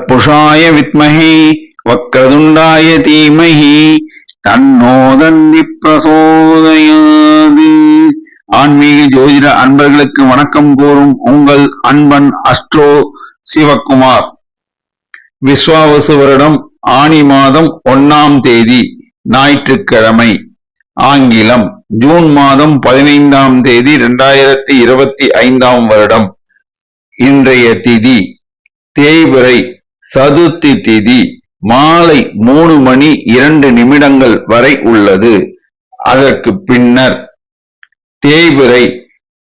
தத்புஷாய வித்மஹே வக்ரதுண்டாய தீமஹி தன்னோ தந்தி பிரசோதயாது. ஆன்மீக ஜோதிட அன்பர்களுக்கு வணக்கம் கூறும் உங்கள் அன்பன் அஸ்ட்ரோ சிவக்குமார். விஸ்வாவசு வருடம் ஆனி மாதம் 1ஆம் தேதி ஞாயிற்றுக்கிழமை, ஆங்கிலம் ஜூன் மாதம் 15ஆம் தேதி 2025ஆம் வருடம். இன்றைய திதி தேய்பிறை சதுர்த்தி திதி மாலை 3:02 வரை உள்ளது. அதற்கு பின்னர் தேய்பிறை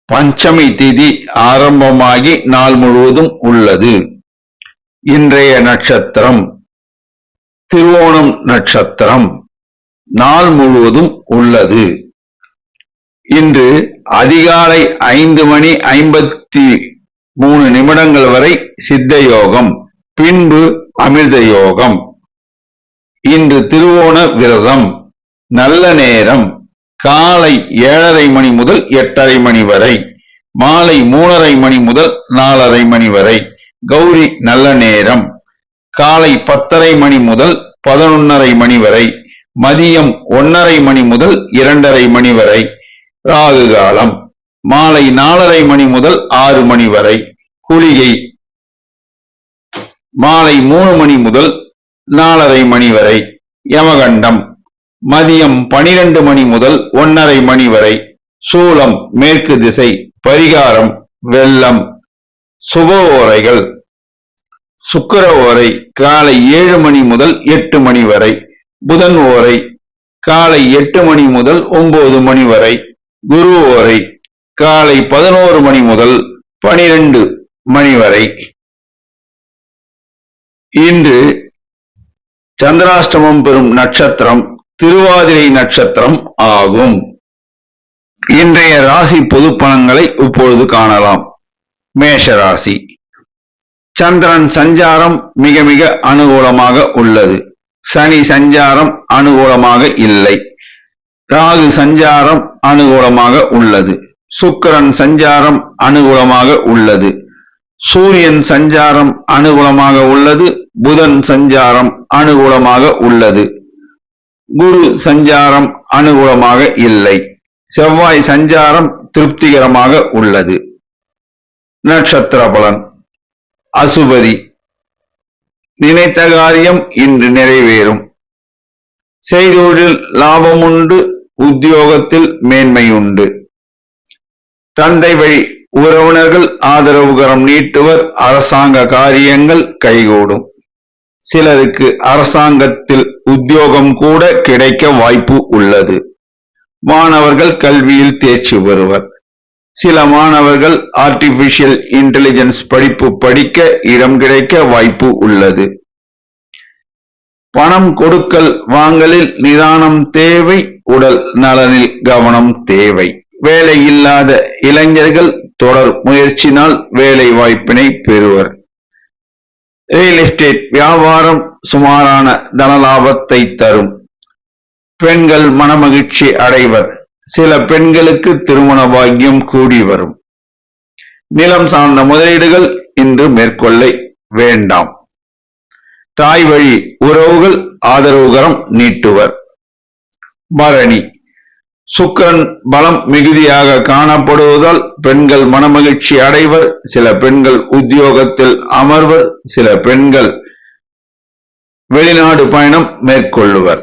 பஞ்சமி திதி ஆரம்பமாகி நாள் முழுவதும் உள்ளது. இன்றைய நட்சத்திரம் திருவோணம் நட்சத்திரம் நாள் முழுவதும் உள்ளது. இன்று அதிகாலை 5:53 வரை சித்த யோகம், பின்பு அமிர்த யோகம். இன்று திருவோண விரதம். நல்ல நேரம் காலை 7:30 மணி முதல் 8:30 மணி வரை, மாலை 3:30 மணி முதல் 4:30 மணி வரை. கௌரி நல்ல நேரம் காலை 10:30 மணி முதல் 11:30 மணி வரை, மதியம் 1:30 மணி முதல் 2:30 மணி வரை. ராகு காலம் மாலை 4:30 மணி முதல் 6 மணி வரை. குளிகை மாலை 3 மணி முதல் 4:30 மணி வரை. யமகண்டம் மதியம் 12 மணி முதல் 1:30 மணி வரை. சூலம் மேற்கு திசை. பரிகாரம் வெள்ளம். சுப ஓரைகள் சுக்கிர ஓரை காலை 7 மணி முதல் 8 மணி வரை. புதன் ஓரை காலை 8 மணி முதல் 9 மணி வரை. குரு ஓரை காலை 11 மணி முதல் 12 மணி வரை. இன்று சந்திராஷ்டமம் பெறும் நட்சத்திரம் திருவாதிரை நட்சத்திரம் ஆகும். இன்றைய ராசி பொது பலன்களை இப்பொழுது காணலாம். மேஷ ராசி. சந்திரன் சஞ்சாரம் மிக மிக அனுகூலமாக உள்ளது. சனி சஞ்சாரம் அனுகூலமாக இல்லை. ராகு சஞ்சாரம் அனுகூலமாக உள்ளது. சுக்கிரன் சஞ்சாரம் அனுகூலமாக உள்ளது. சூரியன் சஞ்சாரம் அனுகூலமாக உள்ளது. புதன் சஞ்சாரம் அனுகூலமாக உள்ளது. குரு சஞ்சாரம் அனுகூலமாக இல்லை. செவ்வாய் சஞ்சாரம் திருப்திகரமாக உள்ளது. நட்சத்திர பலன். அசுபதி. நினைத்த காரியம் இன்று நிறைவேறும். செய்தொழில் லாபம் உண்டு. உத்தியோகத்தில் மேன்மை உண்டு. தந்தை வழி உறவினர்கள் ஆதரவுகரம் நீட்டுவர். அரசாங்க காரியங்கள் கைகூடும். சிலருக்கு அரசாங்கத்தில் உத்தியோகம் கூட கிடைக்க வாய்ப்பு உள்ளது. மாணவர்கள் கல்வியில் தேர்ச்சி பெறுவர். சில மாணவர்கள் ஆர்டிபிஷியல் இன்டெலிஜென்ஸ் படிப்பு படிக்க இடம் கிடைக்க வாய்ப்பு உள்ளது. பணம் கொடுக்கல் வாங்கலில் நிதானம் தேவை. உடல் நலனில் கவனம் தேவை. வேலை இல்லாத இளைஞர்கள் தொடர் முயற்சினால் வேலை வாய்ப்பினை பெறுவர். ரியல் எஸ்டேட் வியாபாரம் சுமாரான தனலாபத்தை தரும். பெண்கள் மனமகிழ்ச்சி அடைவர். சில பெண்களுக்கு திருமண பாக்கியம் கூடி வரும். நிலம் சார்ந்த முதலீடுகள் இன்று மேற்கொள்ள வேண்டாம். தாய் வழி உறவுகள் ஆதரவுகரம் நீட்டுவர். பரணி. சுக்கிரன் பலம் மிகுதியாக காணப்படுவதால் பெண்கள் மனமகிழ்ச்சி அடைவர். சில பெண்கள் உத்தியோகத்தில் அமர்வர். சில பெண்கள் வெளிநாடு பயணம் மேற்கொள்ளுவர்.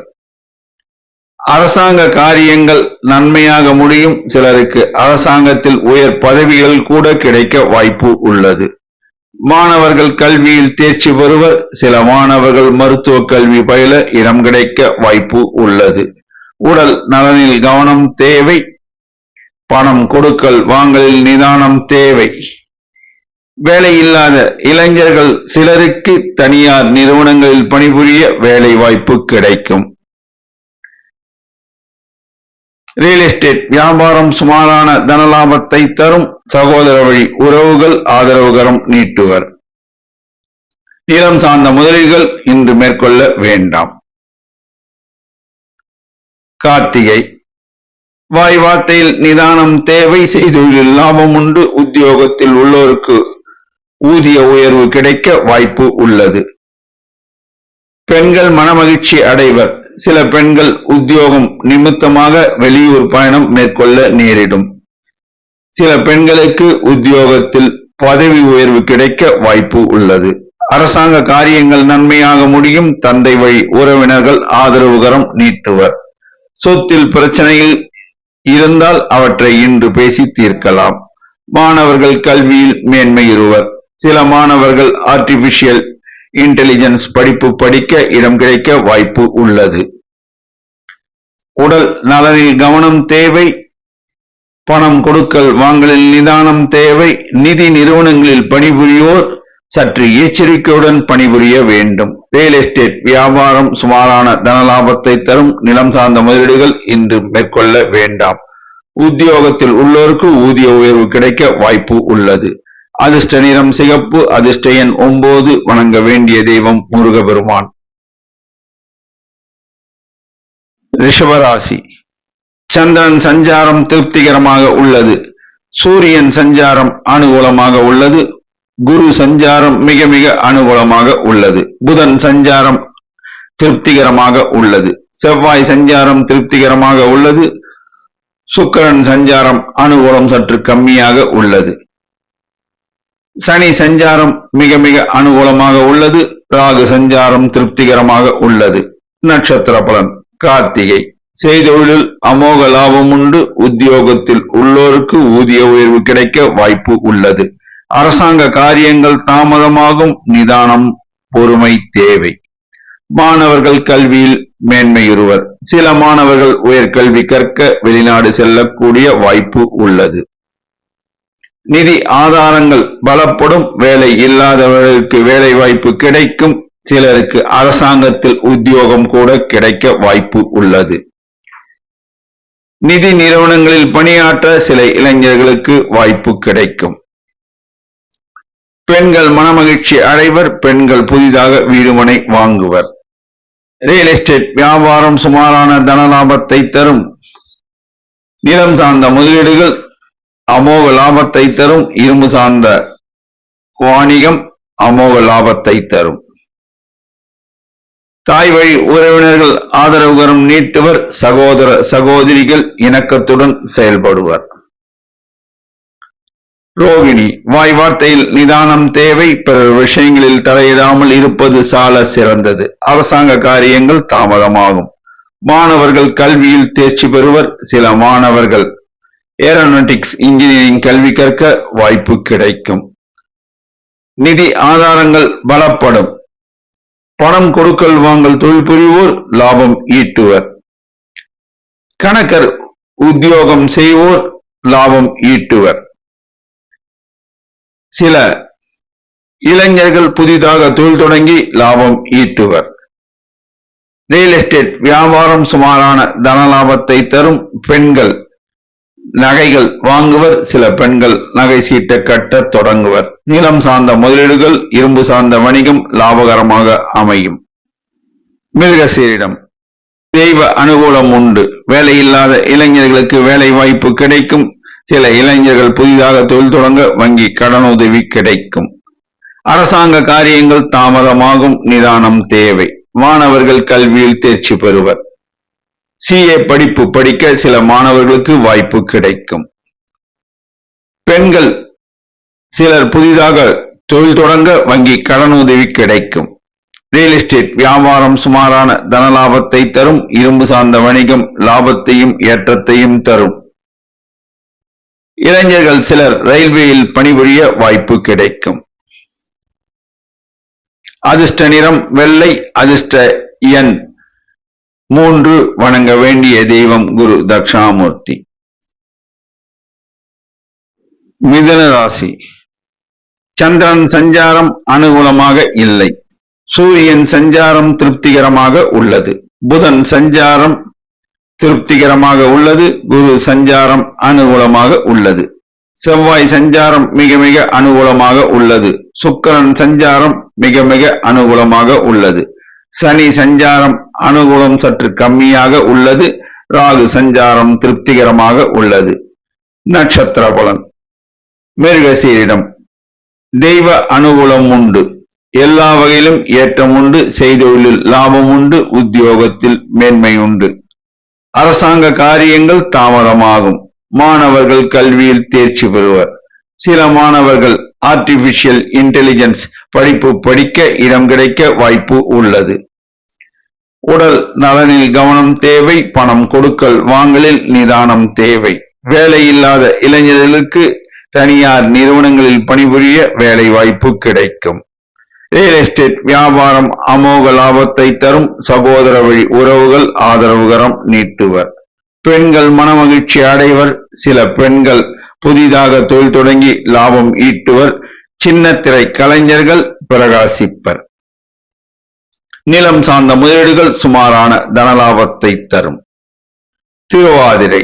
அரசாங்க காரியங்கள் நன்மையாக முடியும். சிலருக்கு அரசாங்கத்தில் உயர் பதவிகள் கூட கிடைக்க வாய்ப்பு உள்ளது. மாணவர்கள் கல்வியில் தேர்ச்சி பெறுவர். சில மாணவர்கள் மருத்துவ கல்வி பயில இடம் கிடைக்க வாய்ப்பு உள்ளது. உடல் நலனில் கவனம் தேவை. பணம் கொடுக்கல் வாங்கலில் நிதானம் தேவை. வேலையில்லாத இளைஞர்கள் சிலருக்கு தனியார் நிறுவனங்களில் பணிபுரிய வேலை வாய்ப்பு கிடைக்கும். ரியல் எஸ்டேட் வியாபாரம் சுமாரான தனலாபத்தை தரும். சகோதர வழி உறவுகள் ஆதரவுகரம் நீட்டுவர். நிலம் சார்ந்த முதலீடுகள் இன்று மேற்கொள்ள வேண்டாம். கார்த்திகை. வாய் வார்த்தையில் நிதானம் தேவை. செய்தொழில் லாபம் உண்டு. உத்தியோகத்தில் உள்ளோருக்கு ஊதிய உயர்வு கிடைக்க வாய்ப்பு உள்ளது. பெண்கள் மனமகிழ்ச்சி அடைவர். சில பெண்கள் உத்தியோகம் நிமித்தமாக வெளியூர் பயணம் மேற்கொள்ள நேரிடும். சில பெண்களுக்கு உத்தியோகத்தில் பதவி உயர்வு கிடைக்க வாய்ப்பு உள்ளது. அரசாங்க காரியங்கள் நன்மையாக முடியும். தந்தை வழி உறவினர்கள் ஆதரவுகரம் நீட்டுவர். சொத்தில் பிரச்சனையில் இருந்தால் அவற்றை இன்று பேசி தீர்க்கலாம். மாணவர்கள் கல்வியில் மேன்மையுறுவர். சில மாணவர்கள் ஆர்டிபிஷியல் இன்டெலிஜென்ஸ் படிப்பு படிக்க இடம் கிடைக்க வாய்ப்பு உள்ளது. உடல் நலனில் கவனம் தேவை. பணம் கொடுக்கல் வாங்கலில் நிதானம் தேவை. நிதி நிறுவனங்களில் பணிபுரியோர் சற்று எச்சரிக்கையுடன் பணிபுரிய வேண்டும். ரியல் எஸ்டேட் வியாபாரம் சுமாரான தனலாபத்தை தரும். நிலம் சார்ந்த முதலீடுகள் இன்று மேற்கொள்ள வேண்டாம். உத்தியோகத்தில் உள்ளோருக்கு ஊதிய உயர்வு கிடைக்க வாய்ப்பு உள்ளது. அதிர்ஷ்ட நிறம் சிகப்பு. அதிர்ஷ்ட எண் 9. வணங்க வேண்டிய தெய்வம் முருகபெருமான். ரிஷபராசி. சந்திரன் சஞ்சாரம் திருப்திகரமாக உள்ளது. சூரியன் சஞ்சாரம் அனுகூலமாக உள்ளது. குரு சஞ்சாரம் மிக மிக அனுகூலமாக உள்ளது. புதன் சஞ்சாரம் திருப்திகரமாக உள்ளது. செவ்வாய் சஞ்சாரம் திருப்திகரமாக உள்ளது. சுக்கிரன் சஞ்சாரம் அனுகூலம் சற்று கம்மியாக உள்ளது. சனி சஞ்சாரம் மிக மிக அனுகூலமாக உள்ளது. ராகு சஞ்சாரம் திருப்திகரமாக உள்ளது. நட்சத்திர பலன். கார்த்திகை. செய்தொழிலில் அமோக லாபம் உண்டு. உத்தியோகத்தில் உள்ளோருக்கு ஊதிய உயர்வு கிடைக்க வாய்ப்பு உள்ளது. அரசாங்க காரியங்கள் தாமதமாகும். நிதானம் பொறுமை தேவை. மாணவர்கள் கல்வியில் மேன்மையுறுவர். சில மாணவர்கள் உயர்கல்வி கற்க வெளிநாடு செல்லக்கூடிய வாய்ப்பு உள்ளது. நிதி ஆதாரங்கள் பலப்படும். வேலை இல்லாதவர்களுக்கு வேலை வாய்ப்பு கிடைக்கும். சிலருக்கு அரசாங்கத்தில் உத்தியோகம் கூட கிடைக்க வாய்ப்பு உள்ளது. நிதி நிறுவனங்களில் பணியாற்ற சில இளைஞர்களுக்கு வாய்ப்பு கிடைக்கும். பெண்கள் மனமகிழ்ச்சி அடைவர். பெண்கள் புதிதாக வீடுமனை வாங்குவர். ரியல் எஸ்டேட் வியாபாரம் சுமாரான தனலாபத்தை தரும். நிலம் சார்ந்த முதலீடுகள் அமோக லாபத்தை தரும். இரும்பு சார்ந்த வாணிகம் அமோக லாபத்தை தரும். தாய் வழி உறவினர்கள் ஆதரவுகரம் நீட்டுவர். சகோதர சகோதரிகள் இணக்கத்துடன் செயல்படுவர். ரோகிணி. வாய் வார்த்தையில் நிதானம் தேவை. பிறர் விஷயங்களில் தலையிடாமல் இருப்பது சால சிறந்தது. அரசாங்க காரியங்கள் தாமதமாகும். மாணவர்கள் கல்வியில் தேர்ச்சி பெறுவர். சில மாணவர்கள் ஏரோநாட்டிக்ஸ் இன்ஜினியரிங் கல்வி கற்க வாய்ப்பு கிடைக்கும். நிதி ஆதாரங்கள் பலப்படும். பணம் கொடுக்கல் வாங்கல் தொழில் புரிவோர் லாபம் ஈட்டுவர். கணக்கர் உத்தியோகம் செய்வோர் லாபம் ஈட்டுவர். சில இளைஞர்கள் புதிதாக தொழில் தொடங்கி லாபம் ஈட்டுவர். ரியல் எஸ்டேட் வியாபாரம் சுமாரான தனலாபத்தை தரும். பெண்கள் நகைகள் வாங்குவர். சில பெண்கள் நகை சீட்டை கட்ட தொடங்குவர். நிலம் சார்ந்த முதலீடுகள் இரும்பு சார்ந்த வணிகம் லாபகரமாக அமையும். மிருகசீரிடம். தெய்வ அனுகூலம் உண்டு. வேலையில்லாத இளைஞர்களுக்கு வேலை வாய்ப்பு கிடைக்கும். சில இளைஞர்கள் புதிதாக தொழில் தொடங்க வங்கி கடனுதவி கிடைக்கும். அரசாங்க காரியங்கள் தாமதமாகும். நிதானம் தேவை. மாணவர்கள் கல்வியில் தேர்ச்சி பெறுவர். CA படிப்பு படிக்க சில மாணவர்களுக்கு வாய்ப்பு கிடைக்கும். பெண்கள் சிலர் புதிதாக தொழில் தொடங்க வங்கி கடனுதவி கிடைக்கும். ரியல் எஸ்டேட் வியாபாரம் சுமாரான தனலாபத்தை தரும். இரும்பு சார்ந்த வணிகம் லாபத்தையும் ஏற்றத்தையும் தரும். இளைஞர்கள் சிலர் ரயில்வேயில் பணிபுரிய வாய்ப்பு கிடைக்கும். அதிர்ஷ்ட நிறம் வெள்ளை. அதிர்ஷ்ட எண் 3. வணங்க வேண்டிய தெய்வம் குரு தட்சிணாமூர்த்தி. மிதுன ராசி. சந்திரன் சஞ்சாரம் அனுகூலமாக இல்லை. சூரியன் சஞ்சாரம் திருப்திகரமாக உள்ளது. புதன் சஞ்சாரம் திருப்திகரமாக உள்ளது. குரு சஞ்சாரம் அனுகூலமாக உள்ளது. செவ்வாய் சஞ்சாரம் மிக மிக அனுகூலமாக உள்ளது. சுக்கிரன் சஞ்சாரம் மிக மிக அனுகூலமாக உள்ளது. சனி சஞ்சாரம் அனுகூலம் சற்று கம்மியாக உள்ளது. ராகு சஞ்சாரம் திருப்திகரமாக உள்ளது. நட்சத்திர பலன். மிருகசீரிடம். தெய்வ அனுகூலம் உண்டு. எல்லா வகையிலும் ஏற்றம் உண்டு, செய்தொழிலில் லாபம் உண்டு, உத்தியோகத்தில் மேன்மை உண்டு. அரசாங்க காரியங்கள் தாமதமாகும். மாணவர்கள் கல்வியில் தேர்ச்சி பெறுவர். சில மாணவர்கள் ஆர்டிபிஷியல் இன்டெலிஜென்ஸ் படிப்பு படிக்க இடம் கிடைக்க வாய்ப்பு உள்ளது. உடல் நலனில் கவனம் தேவை. பணம் கொடுக்கல் வாங்கலில் நிதானம் தேவை. வேலை இல்லாத இளைஞர்களுக்கு தனியார் நிறுவனங்களில் பணிபுரிய வேலை வாய்ப்பு கிடைக்கும். ரியல் எஸ்டேட் வியாபாரம் அமோக லாபத்தை தரும். சகோதர வழி உறவுகள் ஆதரவுகரம் நீட்டுவர். பெண்கள் மனமகிழ்ச்சி அடைவர். சில பெண்கள் புதிதாக தொழில் தொடங்கி லாபம் ஈட்டுவர். சின்னத்திரை கலைஞர்கள் பிரகாசிப்பர். நிலம் சார்ந்த முதலீடுகள் சுமாரான தனலாபத்தை தரும். திருவாதிரை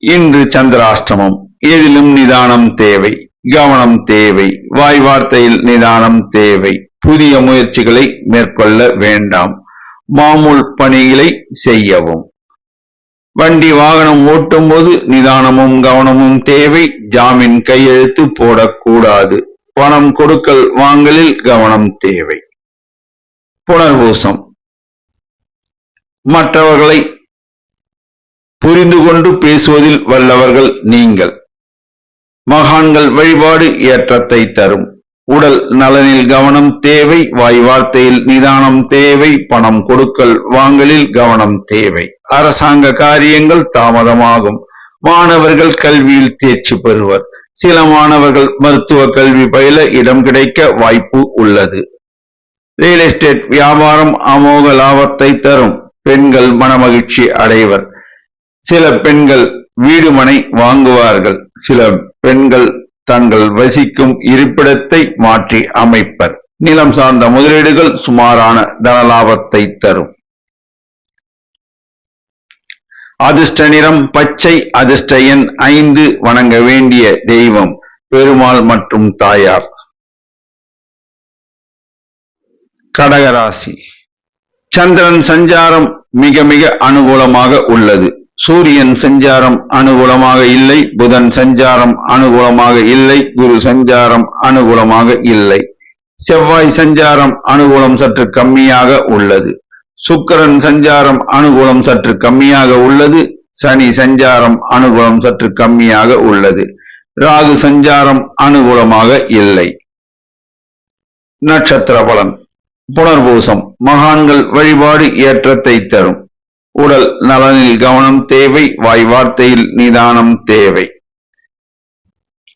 இன்று சந்திராஷ்டமம். எதிலும் நிதானம் தேவை, கவனம் தேவை. வாய் வார்த்தையில் நிதானம் தேவை. புதிய முயற்சிகளை மேற்கொள்ள வேண்டாம். மாமூல் பணிகளை செய்யவும். வண்டி வாகனம் ஓட்டும் போது நிதானமும் கவனமும் தேவை. ஜாமீன் கையெழுத்து போடக்கூடாது. பணம் கொடுக்கல் வாங்கலில் கவனம் தேவை. புனர்பூசம் மற்றவர்களை புரிந்து கொண்டு பேசுவதில் வல்லவர்கள் நீங்கள். மகான்கள் வழிபாடு ஏற்றத்தை தரும். உடல் நலனில் கவனம் தேவை. வாய் வார்த்தையில் நிதானம் தேவை. பணம் கொடுக்கல் வாங்கலில் கவனம் தேவை. அரசாங்க காரியங்கள் தாமதமாகும். மாணவர்கள் கல்வியில் தேர்ச்சி பெறுவர். சில மாணவர்கள் மருத்துவ கல்வி பயில இடம் கிடைக்க வாய்ப்பு உள்ளது. ரியல் எஸ்டேட் வியாபாரம் அமோக லாபத்தை தரும். பெண்கள் மனமகிழ்ச்சி அடைவர். சில பெண்கள் வீடு மனை வாங்குவார்கள். சில பெண்கள் தங்கள் வசிக்கும் இருப்பிடத்தை மாற்றி அமைப்பர். நிலம் சார்ந்த முதலீடுகள் சுமாரான தனலாபத்தை தரும். அதிர்ஷ்ட நிறம் பச்சை. அதிர்ஷ்ட எண் 5. வணங்க வேண்டிய தெய்வம் பெருமாள் மற்றும் தாயார். கடகராசி சந்திரன் சஞ்சாரம் மிக மிக அனுகூலமாக உள்ளது. சூரியன் சஞ்சாரம் அனுகூலமாக இல்லை. புதன் சஞ்சாரம் அனுகூலமாக இல்லை. குரு சஞ்சாரம் அனுகூலமாக இல்லை. செவ்வாய் சஞ்சாரம் அனுகூலம் சற்று கம்மியாக உள்ளது. சுக்கிரன் சஞ்சாரம் அனுகூலம் சற்று கம்மியாக உள்ளது. சனி சஞ்சாரம் அனுகூலம் சற்று கம்மியாக உள்ளது. ராகு சஞ்சாரம் அனுகூலமாக இல்லை. நட்சத்திர பலன். புனர்பூசம் மகான்கள் வழிபாடு ஏற்றத்தை தரும். உடல் நலனில் கவனம் தேவை. வாய் வார்த்தையில் நிதானம் தேவை.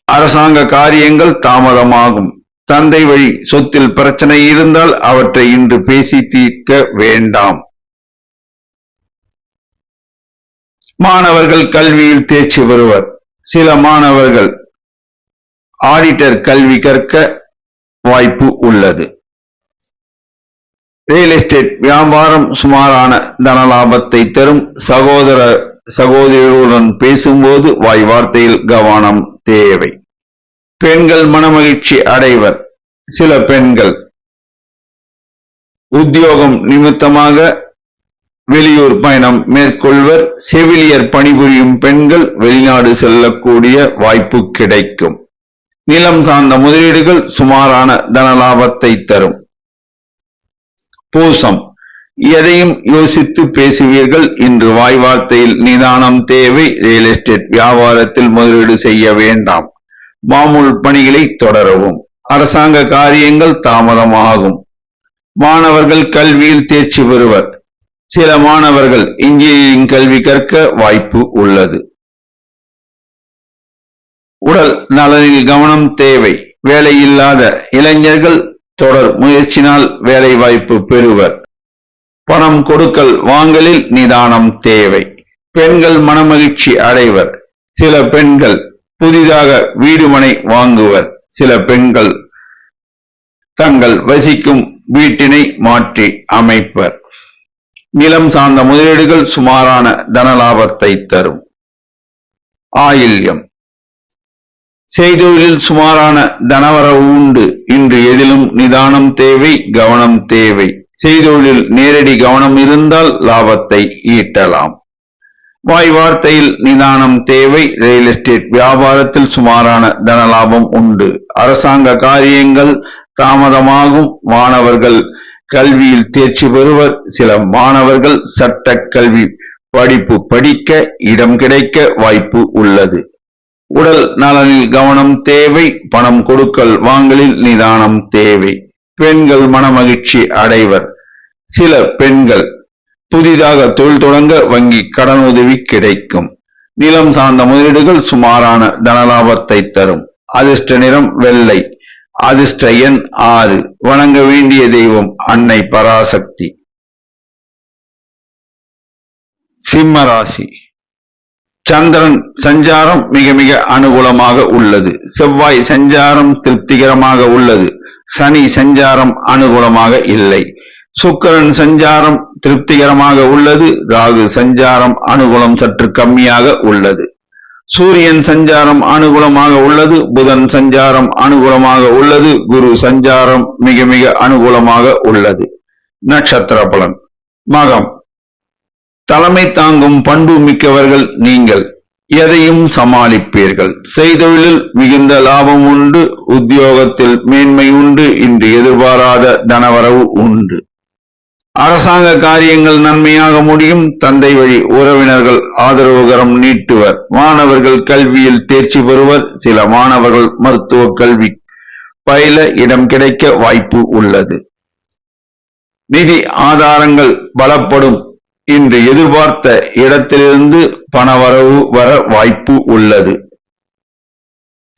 அரசாங்க காரியங்கள் தாமதமாகும். தந்தை வழி சொத்தில் பிரச்சனை இருந்தால் அவற்றை இன்று பேசி தீர்க்க வேண்டாம். மாணவர்கள் கல்வியில் தேர்ச்சி பெறுவர். சில மாணவர்கள் ஆடிட்டர் கல்வி கற்க வாய்ப்பு உள்ளது. ரியல் எஸ்டேட் வியாபாரம் சுமாரான தனலாபத்தை தரும். சகோதரர்களுடன் பேசும்போது வாய் வார்த்தையில் கவனம் தேவை. பெண்கள் மனமகிழ்ச்சி அடைவர். சில பெண்கள் உத்தியோகம் நிமித்தமாக வெளியூர் பயணம் மேற்கொள்வர். செவிலியர் பணிபுரியும் பெண்கள் வெளிநாடு செல்லக்கூடிய வாய்ப்பு கிடைக்கும். நிலம் சார்ந்த முதலீடுகள் சுமாரான தனலாபத்தை தரும். பூசம் எதையும் யோசித்து பேசுவீர்கள். இன்று வாய் வார்த்தையில் நிதானம் தேவை. ரியல் எஸ்டேட் வியாபாரத்தில் முதலீடு செய்ய வேண்டாம். மாமூல் பணிகளை தொடரவும். அரசாங்க காரியங்கள் தாமதமாகும். மாணவர்கள் கல்வியில் தேர்ச்சி பெறுவர். சில மாணவர்கள் இன்ஜினியரிங் கல்வி கற்க வாய்ப்பு உள்ளது. உடல் நலனில் கவனம் தேவை. வேலையில்லாத இளைஞர்கள் தொடர் முயற்சினால் வேலை வாய்ப்பு பெறுவர். பணம் கொடுக்கல் வாங்கலில் நிதானம் தேவை. பெண்கள் மனமகிழ்ச்சி அடைவர். சில பெண்கள் புதிதாக வீடு மனை வாங்குவர். சில பெண்கள் தங்கள் வசிக்கும் வீட்டினை மாற்றி அமைப்பர். நிலம் சார்ந்த முதலீடுகள் சுமாரான தனலாபத்தை தரும். ஆயில்யம் செய்தொழிலில் சுமாரான தனவரவு உண்டு. இன்று எதிலும் நிதானம் தேவை, கவனம் தேவை. செய்தொழிலில் நேரடி கவனம் இருந்தால் லாபத்தை ஈட்டலாம். வாய் வார்த்தையில் நிதானம் தேவை. ரியல் எஸ்டேட் வியாபாரத்தில் சுமாரான தனலாபம் உண்டு. அரசாங்க காரியங்கள் தாமதமாகும் மாணவர்கள் கல்வியில் தேர்ச்சி பெறுவர். சில மாணவர்கள் சட்ட கல்வி படிப்பு படிக்க இடம் கிடைக்க வாய்ப்பு உள்ளது. உடல் நலனில் கவனம் தேவை. பணம் கொடுக்கல் வாங்கலில் நிதானம் தேவை. பெண்கள் மனமகிழ்ச்சி அடைவர். சில பெண்கள் புதிதாக தொழில் தொடங்க வங்கி கடனுதவி கிடைக்கும். நிலம் சார்ந்த முதலீடுகள் சுமாரான தனலாபத்தை தரும். அதிர்ஷ்ட நிறம் வெள்ளை. அதிர்ஷ்ட எண் 6. வணங்க வேண்டிய தெய்வம் அன்னை பராசக்தி. சிம்ம ராசி. சந்திரன் சஞ்சாரம் மிக மிக அனுகூலமாக உள்ளது. செவ்வாய் சஞ்சாரம் திருப்திகரமாக உள்ளது. சனி சஞ்சாரம் அனுகூலமாக இல்லை. சுக்கிரன் சஞ்சாரம் திருப்திகரமாக உள்ளது. ராகு சஞ்சாரம் அனுகூலம் சற்று கம்மியாக உள்ளது. சூரியன் சஞ்சாரம் அனுகூலமாக உள்ளது. புதன் சஞ்சாரம் அனுகூலமாக உள்ளது. குரு சஞ்சாரம் மிக மிக அனுகூலமாக உள்ளது. நட்சத்திர பலன். மகம். தலைமை தாங்கும் பண்பு மிக்கவர்கள் நீங்கள். எதையும் சமாளிப்பீர்கள். செய்தொழிலில் மிகுந்த லாபம் உண்டு. உத்தியோகத்தில் மேன்மை உண்டு. இன்று எதிர்பாராத தனவரவு உண்டு. அரசாங்க காரியங்கள் நன்மையாக முடியும். தந்தை வழி உறவினர்கள் ஆதரவுகரம் நீட்டுவர். மாணவர்கள் கல்வியில் தேர்ச்சி பெறுவர். சில மாணவர்கள் மருத்துவ கல்வி பயில இடம் கிடைக்க வாய்ப்பு உள்ளது. நிதி ஆதாரங்கள் பலப்படும். இன்று எதிர்பார்த்த இடத்திலிருந்து பணவரவு வர வாய்ப்பு உள்ளது.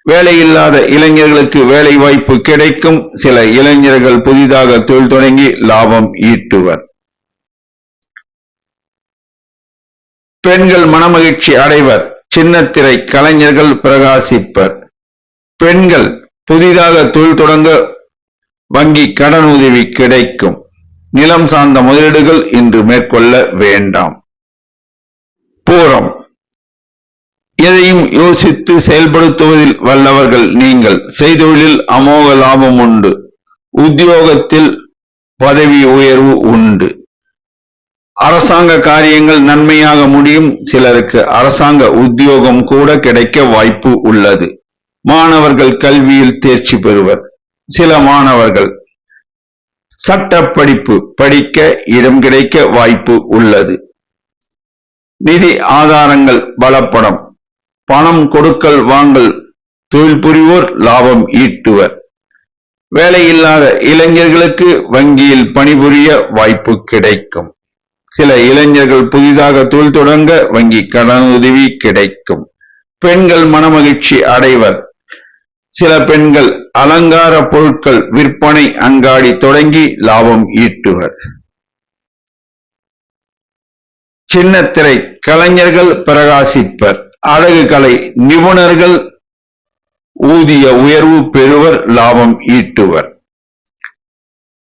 வேலையில்லாத இளைஞர்களுக்கு வேலை வாய்ப்பு கிடைக்கும். சில இளைஞர்கள் புதிதாக தொழில் தொடங்கி லாபம் ஈட்டுவர். பெண்கள் மனமகிழ்ச்சி அடைவர். சின்னத்திரை கலைஞர்கள் பிரகாசிப்பர். பெண்கள் புதிதாக தொழில் தொடங்க வங்கி கடனுதவி கிடைக்கும். நிலம் சார்ந்த முதலீடுகள் இன்று மேற்கொள்ள வேண்டாம். பூரம். எதையும் யோசித்து செயல்படுத்துவதில் வல்லவர்கள் நீங்கள். செய்தொழிலில் அமோக லாபம் உண்டு. உத்தியோகத்தில் பதவி உயர்வு உண்டு. அரசாங்க காரியங்கள் நன்மையாக முடியும். சிலருக்கு அரசாங்க உத்தியோகம் கூட கிடைக்க வாய்ப்பு உள்ளது. மாணவர்கள் கல்வியில் தேர்ச்சி பெறுவர். சில மாணவர்கள் சட்ட படிப்பு படிக்க இடம் கிடைக்க வாய்ப்பு உள்ளது. நிதி ஆதாரங்கள் பலப்படும். பணம் கொடுக்கல் வாங்கல் தொழில் புரிவோர் லாபம் ஈட்டுவர். வேலையில்லாத இளைஞர்களுக்கு வங்கியில் பணிபுரிய வாய்ப்பு கிடைக்கும். சில இளைஞர்கள் புதிதாக தொழில் தொடங்க வங்கி கடனுதவி கிடைக்கும். பெண்கள் மனமகிழ்ச்சி அடைவர். சில பெண்கள் அலங்கார பொருட்கள் விற்பனை அங்காடி தொடங்கி லாபம் ஈட்டுவர். சின்னத்திரை கலைஞர்கள் பிரகாசிப்பர். அழகு கலை நிபுணர்கள் ஊதிய உயர்வு பெறுவர். லாபம் ஈட்டுவர்.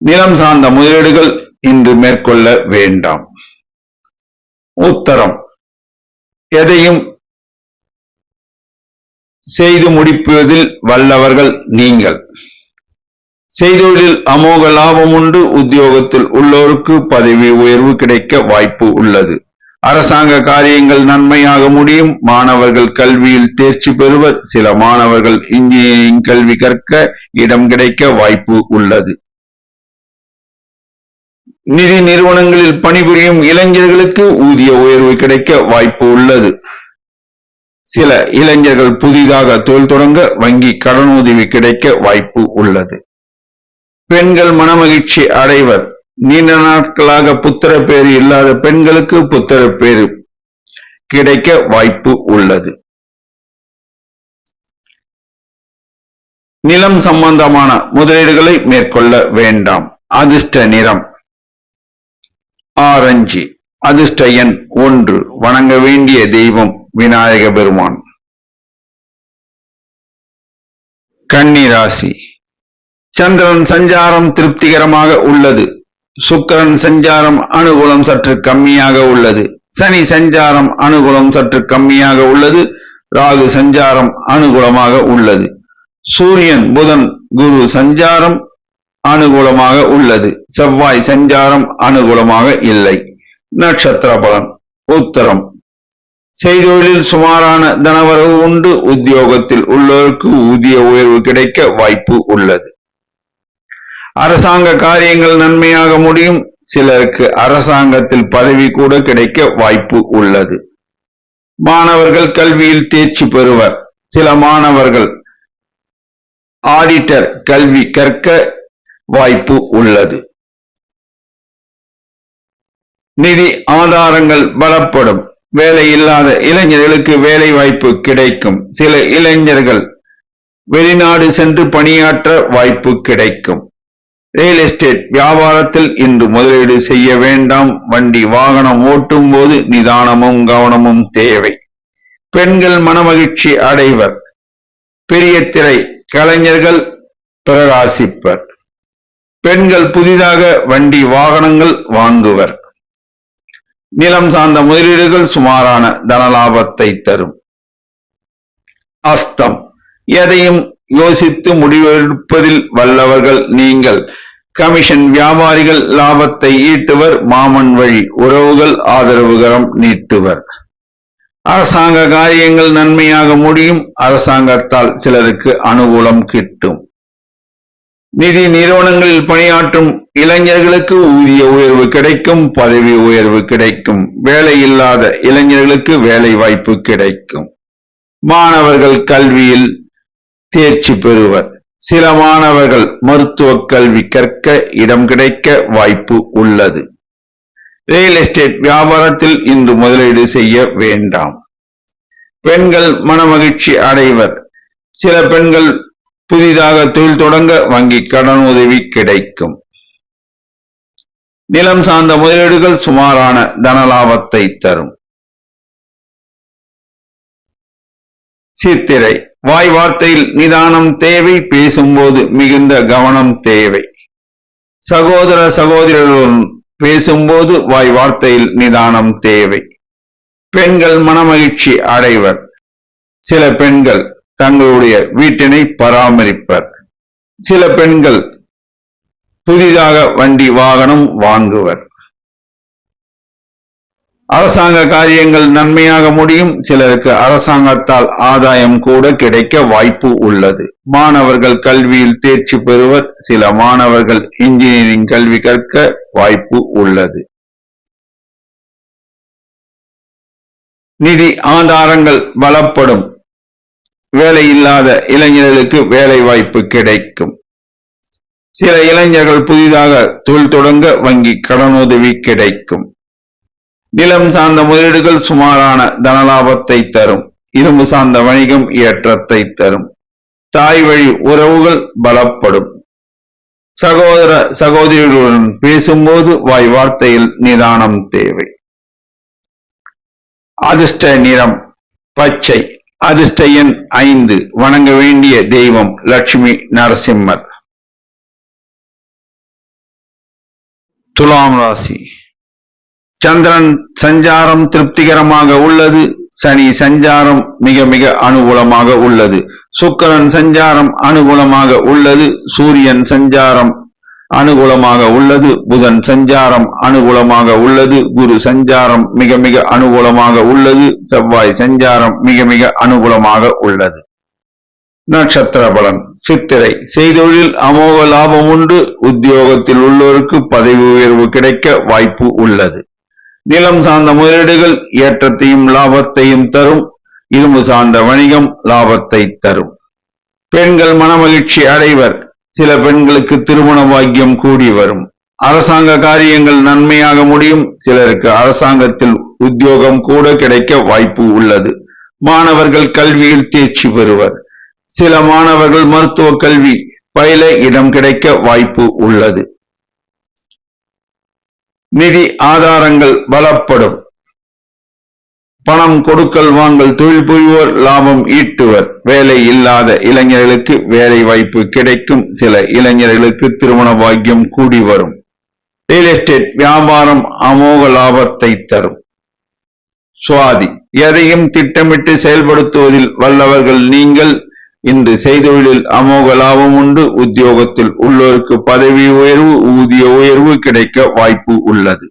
நிலம் சார்ந்த முதலீடுகள் இன்று மேற்கொள்ள வேண்டாம். உத்தரம். எதையும் செய்து முடிப்பதில் வல்லவர்கள் நீங்கள். செய்தொழிலில் அமோக லாபம் உண்டு. உத்தியோகத்தில் உள்ளோருக்கு பதவி உயர்வு கிடைக்க வாய்ப்பு உள்ளது. அரசாங்க காரியங்கள் நன்மையாக முடியும். மாணவர்கள் கல்வியில் தேர்ச்சி பெறுவர். சில மாணவர்கள் இன்ஜினியரிங் கல்வி கற்க இடம் கிடைக்க வாய்ப்பு உள்ளது. நிதி நிறுவனங்களில் பணிபுரியும் இளைஞர்களுக்கு ஊதிய உயர்வு கிடைக்க வாய்ப்பு உள்ளது. சில இளைஞர்கள் புதிதாக தொழில் தொடங்க வங்கி கடனுதவி கிடைக்க வாய்ப்பு உள்ளது. பெண்கள் மனமகிழ்ச்சி அடைவர். நீண்ட நாட்களாக புத்திர பேறு இல்லாத பெண்களுக்கு புத்திர பேறு கிடைக்க வாய்ப்பு உள்ளது. நிலம் சம்பந்தமான முதலீடுகளை மேற்கொள்ள வேண்டாம். அதிர்ஷ்ட நிறம் ஆரஞ்சு. அதிர்ஷ்ட எண் 1. வணங்க வேண்டிய தெய்வம் விநாயக பெருமான். கன்னி ராசி. சந்திரன் சஞ்சாரம் திருப்திகரமாக உள்ளது. சுக்கிரன் சஞ்சாரம் அனுகூலம் சற்று கம்மியாக உள்ளது. சனி சஞ்சாரம் அனுகூலம் சற்று கம்மியாக உள்ளது. ராகு சஞ்சாரம் அனுகூலமாக உள்ளது. சூரியன் புதன் குரு சஞ்சாரம் அனுகூலமாக உள்ளது. செவ்வாய் சஞ்சாரம் அனுகூலமாக இல்லை. நட்சத்திர பலன். உத்தரம். செய்தொழிலில் சுமாரான தனவரவு உண்டு. உத்தியோகத்தில் உள்ளோருக்கு ஊதிய உயர்வு கிடைக்க வாய்ப்பு உள்ளது. அரசாங்க காரியங்கள் நன்மையாக முடியும். சிலருக்கு அரசாங்கத்தில் பதவி கூட கிடைக்க வாய்ப்பு உள்ளது. மாணவர்கள் கல்வியில் தேர்ச்சி பெறுவர். சில மாணவர்கள் ஆடிட்டர் கல்வி கற்க வாய்ப்பு உள்ளது. நிதி ஆதாரங்கள் பலப்படும். வேலை இல்லாத இளைஞர்களுக்கு வேலை வாய்ப்பு கிடைக்கும். சில இளைஞர்கள் வெளிநாடு சென்று பணியாற்ற வாய்ப்பு கிடைக்கும். ரியல் எஸ்டேட் வியாபாரத்தில் இன்று முதலீடு செய்ய வேண்டாம். வண்டி வாகனம் ஓட்டும் போது நிதானமும் கவனமும் தேவை. பெண்கள் மனமகிழ்ச்சி அடைவர். பெரிய திரை கலைஞர்கள் பிரகாசிப்பர். பெண்கள் புதிதாக வண்டி வாகனங்கள் வாங்குவர். நிலம் சார்ந்த முதலீடுகள் சுமாரான தனலாபத்தை தரும். அஸ்தம் எதையும் யோசித்து முடிவெடுப்பதில் வல்லவர்கள் நீங்கள். கமிஷன் வியாபாரிகள் லாபத்தை ஈட்டுவர். மாமன் வழி உறவுகள் ஆதரவுகரம் நீட்டுவர். அரசாங்க காரியங்கள் நன்மையாக முடியும். அரசாங்கத்தால் சிலருக்கு அனுகூலம் கிட்டும். நிதி நிறுவனங்களில் பணியாற்றும் இளைஞர்களுக்கு ஊதிய உயர்வு கிடைக்கும். பதவி உயர்வு கிடைக்கும். வேலை இல்லாத இளைஞர்களுக்கு வேலை வாய்ப்பு கிடைக்கும். மாணவர்கள் கல்வியில் தேர்ச்சி பெறுவர். சில மாணவர்கள் மருத்துவ கல்வி கற்க இடம் கிடைக்க வாய்ப்பு உள்ளது. ரியல் எஸ்டேட் வியாபாரத்தில் இன்று முதலீடு செய்ய வேண்டாம். பெண்கள் மனமகிழ்ச்சி அடைவர். சில பெண்கள் புதிதாக தொழில் தொடங்க வங்கி கடன் உதவி கிடைக்கும். நிலம் சார்ந்த முதலீடுகள் சுமாரான தனலாபத்தை தரும். சித்திரை வாய் வார்த்தையில் நிதானம் தேவை. பேசும்போது மிகுந்த கவனம் தேவை. சகோதர சகோதரர்களுடன் பேசும்போது வாய் வார்த்தையில் நிதானம் தேவை. பெண்கள் மனமகிழ்ச்சி அடைவர். சில பெண்கள் தங்களுடைய வீட்டினை பராமரிப்பர். சில பெண்கள் புதிதாக வண்டி வாகனம் வாங்குவர். அரசாங்க காரியங்கள் நன்மையாக முடியும். சிலருக்கு அரசாங்கத்தால் ஆதாயம் கூட கிடைக்க வாய்ப்பு உள்ளது. மாணவர்கள் கல்வியில் தேர்ச்சி பெறுவர். சில மாணவர்கள் இன்ஜினியரிங் கல்வி கற்க வாய்ப்பு உள்ளது. நிதி ஆதாரங்கள் பலப்படும். வேலை இல்லாத இளைஞர்களுக்கு வேலை வாய்ப்பு கிடைக்கும். சில இளைஞர்கள் புதிதாக தொழில் தொடங்க வங்கி கடனுதவி கிடைக்கும். நிலம் சார்ந்த முதலீடுகள் சுமாரான தனலாபத்தை தரும். இரும்பு சார்ந்த வணிகம் ஏற்றத்தை தரும். தாய் வழி உறவுகள் பலப்படும். சகோதர சகோதரிகளுடன் பேசும்போது வாய் வார்த்தையில் நிதானம் தேவை. அதிர்ஷ்ட நிறம் பச்சை. அதிர்ஷ்ட எண் 5. வணங்க வேண்டிய தெய்வம் லட்சுமி நரசிம்மர். துலாம் ராசி. சந்திரன் சஞ்சாரம் திருப்திகரமாக உள்ளது. சனி சஞ்சாரம் மிக மிக அனுகூலமாக உள்ளது. சுக்கிரன் சஞ்சாரம் அனுகூலமாக உள்ளது. சூரியன் சஞ்சாரம் அனுகூலமாக உள்ளது. புதன் சஞ்சாரம் அனுகூலமாக உள்ளது. குரு சஞ்சாரம் மிக மிக அனுகூலமாக உள்ளது. செவ்வாய் சஞ்சாரம் மிக மிக அனுகூலமாக உள்ளது. நட்சத்திர பலன். சித்திரை செய்தொழில் அமோக லாபம் உண்டு. உத்தியோகத்தில் உள்ளோருக்கு பதவி உயர்வு கிடைக்க வாய்ப்பு உள்ளது. நிலம் சார்ந்த முதலீடுகள் ஏற்றத்தையும் லாபத்தையும் தரும். இரும்பு சார்ந்த வணிகம் லாபத்தை தரும். பெண்கள் மனமகிழ்ச்சி அடைவர். சில பெண்களுக்கு திருமண பாக்கியம் கூடி வரும். அரசாங்க காரியங்கள் நன்மையாக முடியும். சிலருக்கு அரசாங்கத்தில் உத்தியோகம் கூட கிடைக்க வாய்ப்பு உள்ளது. மாணவர்கள் கல்வியில் தேர்ச்சி பெறுவர். சில மாணவர்கள் மருத்துவ கல்வி பயில இடம் கிடைக்க வாய்ப்பு உள்ளது. நிதி ஆதாரங்கள் பலப்படும். பணம் கொடுக்கல் வாங்கல் தொழில் புரிவோர் லாபம் ஈட்டுவர். வேலை இல்லாத இளைஞர்களுக்கு வேலை வாய்ப்பு கிடைக்கும். சில இளைஞர்களுக்கு திருமண பாக்கியம் கூடி வரும். ரியல் எஸ்டேட் வியாபாரம் அமோக லாபத்தை தரும். சுவாதி எதையும் திட்டமிட்டு செயல்படுத்துவதில் வல்லவர்கள் நீங்கள். இன்று செய்தொழிலில் அமோக லாபம் உண்டு. உத்தியோகத்தில் உள்ளோருக்கு பதவி உயர்வு ஊதிய உயர்வு கிடைக்க வாய்ப்பு உள்ளது.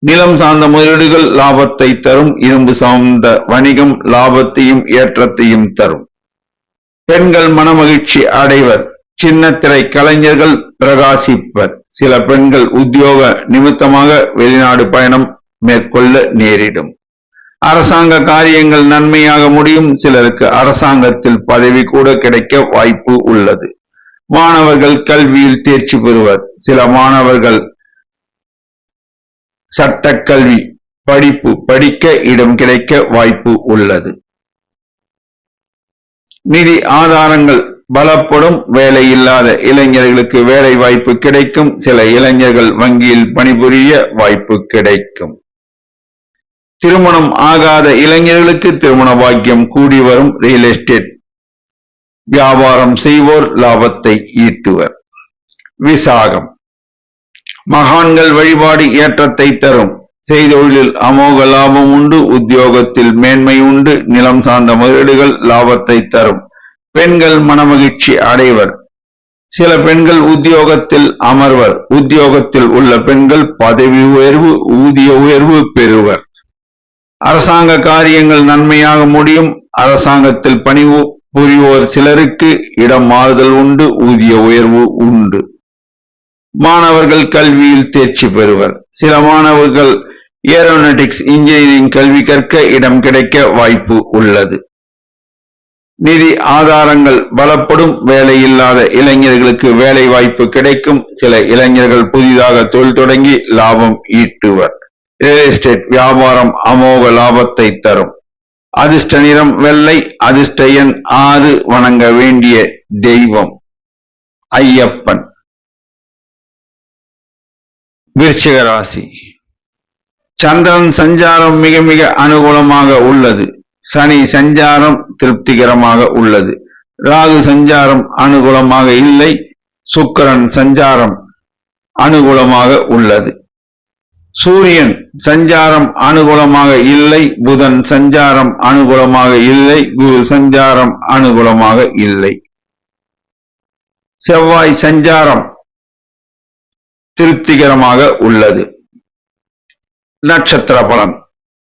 நிலம் சார்ந்த முதலீடுகள் லாபத்தை தரும். இரும்பு சார்ந்த வணிகம் லாபத்தையும் ஏற்றத்தையும் தரும். பெண்கள் மனமகிழ்ச்சி அடைவர். சின்னத்திரை கலைஞர்கள் பிரகாசிப்பர். சில பெண்கள் உத்தியோக நிமித்தமாக வெளிநாடு பயணம் மேற்கொள்ள நேரிடும். அரசாங்க காரியங்கள் நன்மையாக முடியும். சிலருக்கு அரசாங்கத்தில் பதவி கூட கிடைக்க வாய்ப்பு உள்ளது. மாணவர்கள் கல்வியில் தேர்ச்சி பெறுவர். சில மாணவர்கள் சட்டக்கல்வி படிப்பு படிக்க இடம் கிடைக்க வாய்ப்பு உள்ளது. நிதி ஆதாரங்கள் பலப்படும். வேலை இல்லாத இளைஞர்களுக்கு வேலை வாய்ப்பு கிடைக்கும். சில இளைஞர்கள் வங்கியில் பணிபுரிய வாய்ப்பு கிடைக்கும். திருமணம் ஆகாத இளைஞர்களுக்கு திருமண பாக்கியம் கூடி வரும். ரியல் எஸ்டேட் வியாபாரம் செய்வோர் லாபத்தை ஈட்டுவர். விசாகம் மகான்கள் வழிபாடு ஏற்றத்தை தரும். செய்தொழிலில் அமோக லாபம் உண்டு. உத்தியோகத்தில் மேன்மை உண்டு. நிலம் சார்ந்த முதலீடுகள் லாபத்தை தரும். பெண்கள் மனமகிழ்ச்சி அடைவர். சில பெண்கள் உத்தியோகத்தில் அமர்வர். உத்தியோகத்தில் உள்ள பெண்கள் பதவி உயர்வு ஊதிய உயர்வு பெறுவர். அரசாங்க காரியங்கள் நன்மையாக முடியும். அரசாங்கத்தில் பணிபுரிவோர் சிலருக்கு இடம் மாறுதல் உண்டு. ஊதிய உயர்வு உண்டு. மாணவர்கள் கல்வியில் தேர்ச்சி பெறுவர். சில மாணவர்கள் ஏரோநாட்டிக்ஸ் இன்ஜினியரிங் கல்வி கற்க இடம் கிடைக்க வாய்ப்பு உள்ளது. நிதி ஆதாரங்கள் பலப்படும். வேலை இல்லாத இளைஞர்களுக்கு வேலை வாய்ப்பு கிடைக்கும். சில இளைஞர்கள் புதிதாக தொழில் தொடங்கி லாபம் ஈட்டுவர். ரியல் எஸ்டேட் வியாபாரம் அமோக லாபத்தை தரும். அதிர்ஷ்ட நிறம் வெள்ளை. அதிர்ஷ்ட எண் 6. வணங்க வேண்டிய தெய்வம் ஐயப்பன். விருச்சிக ராசி. சந்திரன் சஞ்சாரம் மிக மிக அனுகூலமாக உள்ளது. சனி சஞ்சாரம் திருப்திகரமாக உள்ளது. ராகு சஞ்சாரம் அனுகூலமாக இல்லை. சுக்கிரன் சஞ்சாரம் அனுகூலமாக உள்ளது. சூரியன் சஞ்சாரம் அனுகூலமாக இல்லை. புதன் சஞ்சாரம் அனுகூலமாக இல்லை. குரு சஞ்சாரம் அனுகூலமாக இல்லை. செவ்வாய் சஞ்சாரம் திருப்திகரமாக உள்ளது. நட்சத்திர பலன்.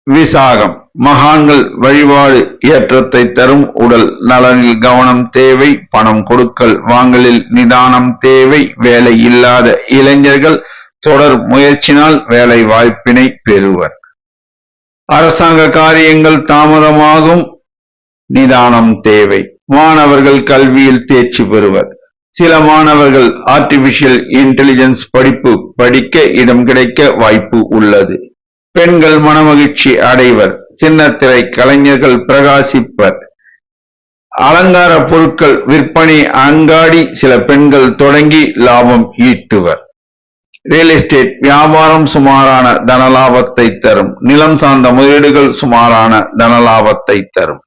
விசாகம் மகான்கள் வழிபாடு ஏற்றத்தை தரும். உடல் நலனில் கவனம் தேவை. பணம் கொடுக்கல் வாங்கலில் நிதானம் தேவை. வேலை இல்லாத இளைஞர்கள் தொடர் முயற்சினால் வேலை வாய்ப்பினை பெறுவர். அரசாங்க காரியங்கள் தாமதமாகும். நிதானம் தேவை. மாணவர்கள் கல்வியில் தேர்ச்சி பெறுவர். சில மாணவர்கள் ஆர்டிபிஷியல் இன்டெலிஜென்ஸ் படிப்பு படிக்க இடம் கிடைக்க வாய்ப்பு உள்ளது. பெண்கள் மனமகிழ்ச்சி அடைவர். சின்னத்திரை கலைஞர்கள் பிரகாசிப்பர். அலங்கார பொருட்கள் விற்பனை அங்காடி சில பெண்கள் தொடங்கி லாபம் ஈட்டுவர். ரியல் எஸ்டேட் வியாபாரம் சுமாரான தனலாபத்தை தரும். நிலம் சார்ந்த முதலீடுகள் சுமாரான தனலாபத்தை தரும்.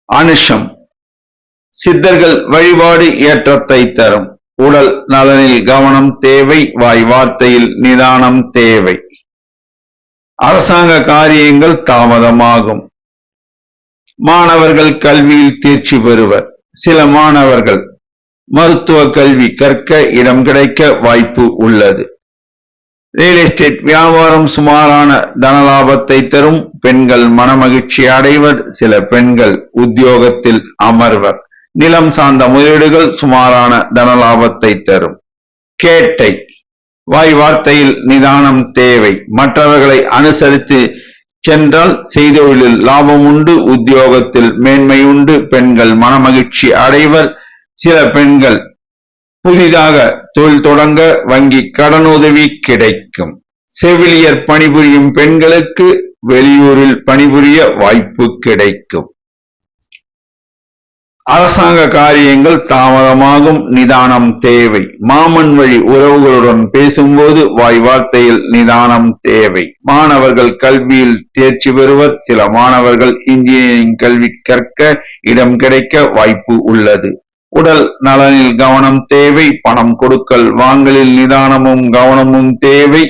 அனுஷம் சித்தர்கள் வழிபாடு ஏற்றத்தை தரும். உடல் நலனில் கவனம் தேவை. வாய் வார்த்தையில் நிதானம் தேவை. அரசாங்க காரியங்கள் தாமதமாகும். மாணவர்கள் கல்வியில் தேர்ச்சி பெறுவர். சில மாணவர்கள் மருத்துவ கல்வி கற்க இடம் கிடைக்க வாய்ப்பு உள்ளது. ரியல் எஸ்டேட் வியாபாரம் சுமாரான தனலாபத்தை தரும். பெண்கள் மனமகிழ்ச்சி அடைவர். சில பெண்கள் உத்தியோகத்தில் அமர்வர். நிலம் சார்ந்த முதலீடுகள் சுமாரான தனலாபத்தை தரும். கேட்டை வாய் வார்த்தையில் நிதானம் தேவை. மற்றவர்களை அனுசரித்து சென்றால் செய்தொழிலில் லாபம் உண்டு. உத்தியோகத்தில் மேன்மை உண்டு. பெண்கள் மனமகிழ்ச்சி அடைவர். சில பெண்கள் புதிதாக தொழில் தொடங்க வங்கி கடனுதவி கிடைக்கும். செவிலியர் பணிபுரியும் பெண்களுக்கு வெளியூரில் பணிபுரிய வாய்ப்பு கிடைக்கும். அரசாங்க காரியங்கள் தாமதமாகும். நிதானம் தேவை. மாமன் வழி உறவுகளுடன் பேசும்போது வாய் வார்த்தையில் நிதானம் தேவை. மாணவர்கள் கல்வியில் தேர்ச்சி பெறுவர். சில மாணவர்கள் இன்ஜினியரிங் கல்வி கற்க இடம் கிடைக்க வாய்ப்பு உள்ளது. உடல் நலனில் கவனம் தேவை. பணம் கொடுக்கல் வாங்கலில் நிதானமும் கவனமும் தேவை.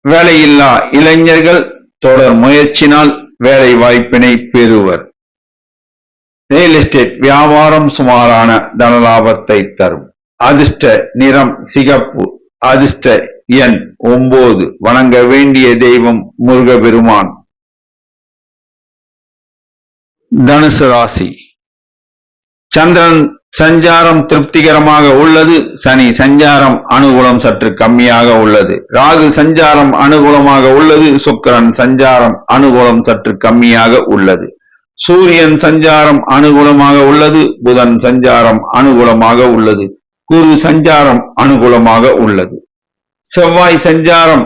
வேலையில்லா இளைஞர்கள் தொடர் முயற்சினால் வேலை வாய்ப்பினை பெறுவர். ரியல் எஸ்டேட் வியாபாரம் சுமாரான தனலாபத்தை தரும். அதிர்ஷ்ட நிறம் சிகப்பு. அதிர்ஷ்ட எண் 9. வணங்க வேண்டிய தெய்வம் முருகபெருமான். தனுசு ராசி. சந்திரன் சஞ்சாரம் திருப்திகரமாக உள்ளது. சனி சஞ்சாரம் அனுகூலம் சற்று கம்மியாக உள்ளது. ராகு சஞ்சாரம் அனுகூலமாக உள்ளது. சுக்கிரன் சஞ்சாரம் அனுகூலம் சற்று கம்மியாக உள்ளது. சூரியன் சஞ்சாரம் அனுகூலமாக உள்ளது. புதன் சஞ்சாரம் அனுகூலமாக உள்ளது. குரு சஞ்சாரம் அனுகூலமாக உள்ளது. செவ்வாய் சஞ்சாரம்